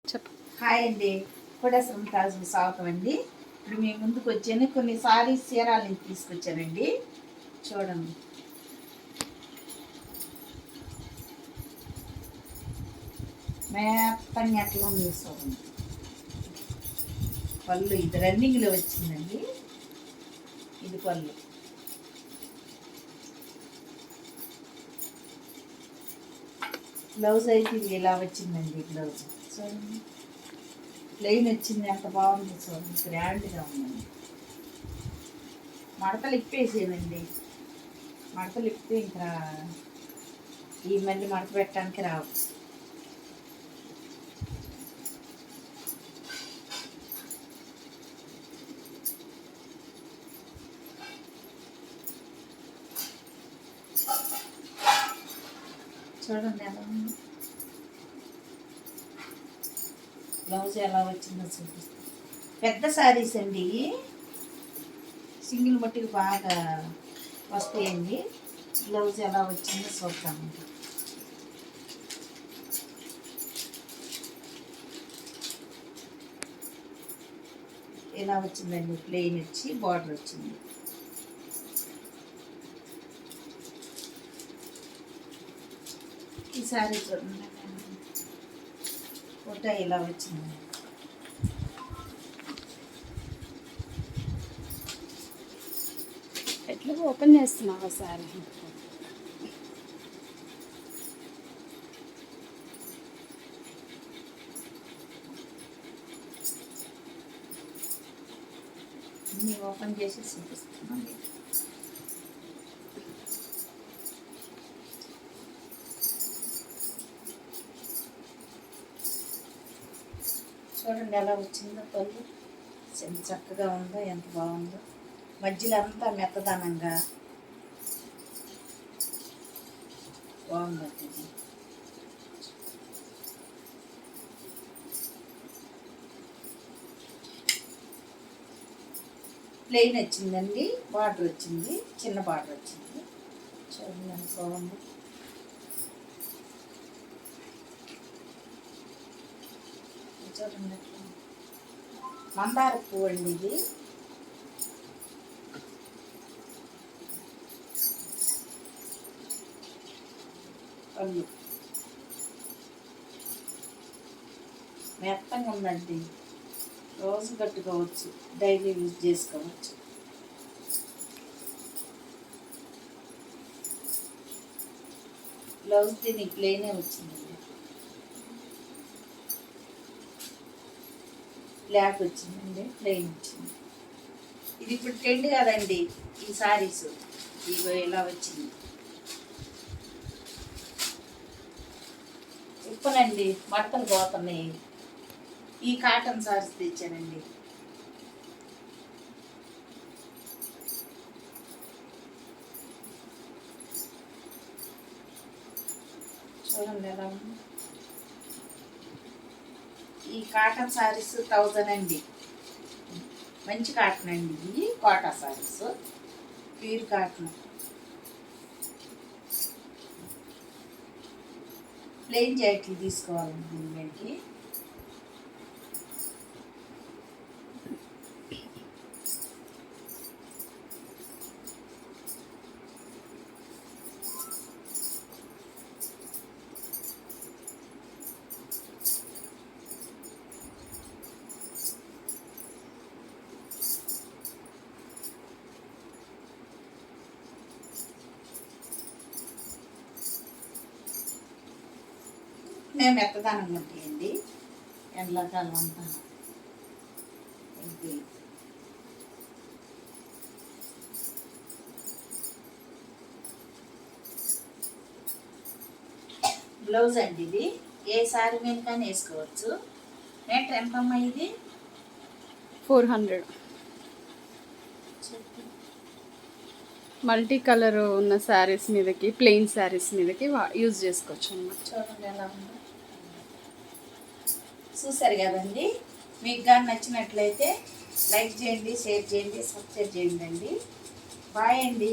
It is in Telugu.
చెప్పు. హాయ్ అండి, కోడేశ్వరం తాజు స్వాగతం అండి. ఇప్పుడు మీ ముందుకు వచ్చాను, కొన్ని సారీస్ చీరాలని తీసుకొచ్చానండి. చూడండి, మెత్తని ఎట్లా ఉంది చూడండి. పళ్ళు ఇది రన్నింగ్లో వచ్చిందండి. ఇది పళ్ళు, బ్లౌజ్ అయితే ఇది ఇలా వచ్చిందండి. బ్లౌజ్ చూడండి, ప్లెయిన్ వచ్చింది. ఎంత బాగుంది చూడండి, గ్రాండ్గా ఉందండి. మడతలు ఇప్పేసేదండి, మడతలు ఇప్పితే ఇంకా ఈ మళ్ళీ మడత పెట్టడానికి రావు. చూడండి ఎలా ఉంది, బ్లౌజ్ ఎలా వచ్చిందో చూపిస్తాను. పెద్ద శారీస్ అండి, సింగిల్ మట్టికి బాగా వస్తాయండి. బ్లౌజ్ ఎలా వచ్చిందో చూద్దామండి. ఎలా వచ్చిందండి, ప్లెయిన్ వచ్చి బార్డర్ వచ్చింది. ఈ శారీ చూడండి, ఫోటో ఇలా వచ్చింది. ఎట్లా ఓపెన్ చేస్తున్నావా సారీ? అన్నీ ఓపెన్ చేసి చూపిస్తున్నాండి. చూడండి ఎలా వచ్చిందో పళ్ళు, ఎంత చక్కగా ఉందో, ఎంత బాగుందో. మధ్యలో అంతా మెత్తదనంగా బాగుందండి. ప్లెయిన్ వచ్చిందండి, బార్డర్ వచ్చింది, చిన్న బార్డర్ వచ్చింది. చూడండి ఎంత బాగుంది. చూడండి, మందార పువ్వు అండి ఇది. పళ్ళు మెత్తంగా ఉందండి, రోజు కట్టుకోవచ్చు, డైలీ యూజ్ చేసుకోవచ్చు. బ్లౌజ్ దీనికి ప్లెయినే వచ్చిందండి, బ్లాక్ వచ్చిందండి, ప్లెయిన్ వచ్చింది. ఇది ఇప్పుడు ట్రెండ్ కదండి ఈ సారీస్, ఇగో ఇలా వచ్చింది. ఇప్పనండి మడతలు పోతున్నాయి. ఈ కాటన్ సారీస్ తెచ్చానండి. చూడండి ఎలా ఉంది. ఈ కాటన్ సారీస్ 1000 అండి, మంచి కాటన్ అండి. ఇది Kota sarees, pure cotton. Plain జాకెట్లు తీసుకోవాలండి దీనికి. మేము మెత్తదానం ఉంటాయండి, ఎండాకాలం అంతా. బ్లౌజ్ అండి ఇది, ఏ సారీ మీద కానీ వేసుకోవచ్చు. రేట్ ఎంతమ్మా ఇది? 400. మల్టీ కలర్ ఉన్న శారీస్ మీదకి, ప్లెయిన్ శారీస్ మీదకి యూజ్ చేసుకోవచ్చు అన్నమాట. చూడండి ఎలా ఉందో. చూసారు కదండి, మీకు కానీ నచ్చినట్లయితే లైక్ చేయండి, షేర్ చేయండి, సబ్స్క్రైబ్ చేయండి అండి. బాయ్ అండి.